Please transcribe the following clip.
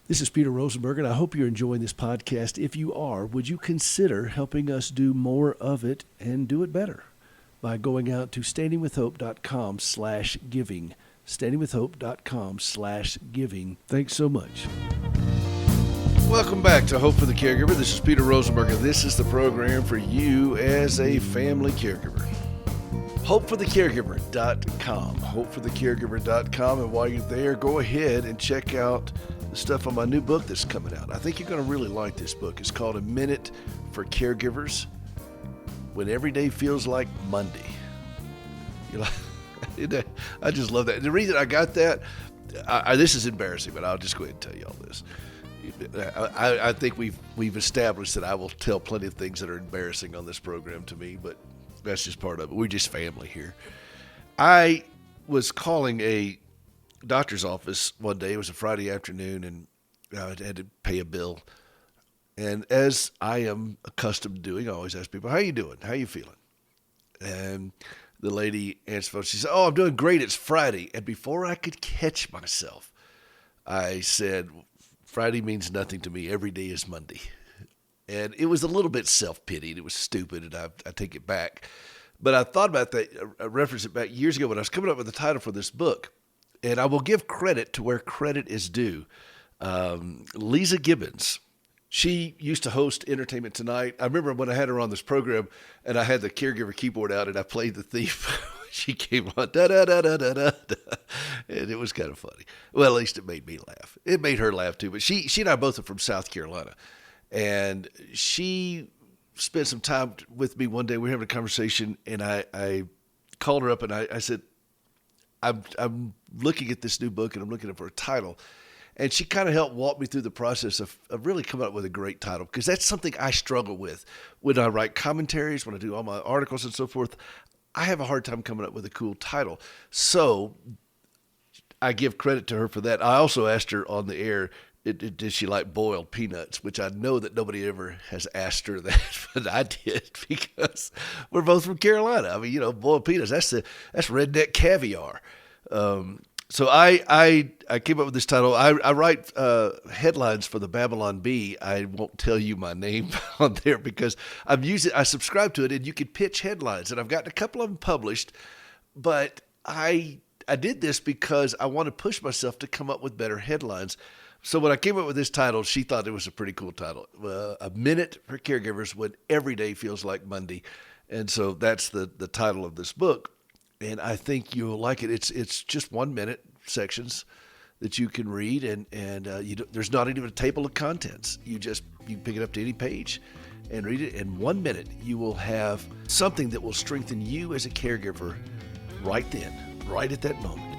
This is Peter Rosenberg, and I hope you're enjoying this podcast. If you are, would you consider helping us do more of it and do it better by going out to standingwithhope.com/giving, standingwithhope.com/giving. Thanks so much. Welcome back to Hope for the Caregiver. This is Peter Rosenberg, and this is the program for you as a family caregiver. HopeForTheCaregiver.com, HopeForTheCaregiver.com, and while you're there, go ahead and check out the stuff on my new book that's coming out. I think you're going to really like this book. It's called A Minute for Caregivers When Every Day Feels Like Monday. I just love that. The reason I got that, this is embarrassing, but I'll just go ahead and tell you all this. I think we've established that I will tell plenty of things that are embarrassing on this program to me, but that's just part of it. We're just family here. I was calling a doctor's office one day. It was a Friday afternoon, and I had to pay a bill. And as I am accustomed to doing, I always ask people, "How you doing? How you feeling?" And the lady answered the phone. She said, "Oh, I'm doing great. It's Friday." And before I could catch myself, I said, "Friday means nothing to me. Every day is Monday." And it was a little bit self-pitied. It was stupid, and I take it back. But I thought about that. I referenced it back years ago when I was coming up with the title for this book. And I will give credit to where credit is due. Lisa Gibbons, she used to host Entertainment Tonight. I remember when I had her on this program, and I had the caregiver keyboard out, and I played the theme. She came on, da-da-da-da-da-da, and it was kind of funny. Well, at least it made me laugh. It made her laugh, too. But she and I both are from South Carolina, and she spent some time with me one day. We were having a conversation, and I called her up, and I said, I'm looking at this new book, and I'm looking for a title. And she kind of helped walk me through the process of really coming up with a great title, because that's something I struggle with when I write commentaries, when I do all my articles and so forth. I have a hard time coming up with a cool title. So I give credit to her for that. I also asked her on the air, did she like boiled peanuts, which I know that nobody ever has asked her that, but I did, because we're both from Carolina. I mean, boiled peanuts, that's redneck caviar. So I came up with this title. I write headlines for the Babylon Bee. I won't tell you my name on there because I subscribe to it, and you can pitch headlines, and I've gotten a couple of them published, but I did this because I want to push myself to come up with better headlines. So when I came up with this title, she thought it was a pretty cool title. A Minute for Caregivers When Every Day Feels Like Monday. And so that's the title of this book. And I think you'll like it. It's just 1 minute sections that you can read, and there's not even a table of contents. You can pick it up to any page and read it. In 1 minute, you will have something that will strengthen you as a caregiver right then, right at that moment.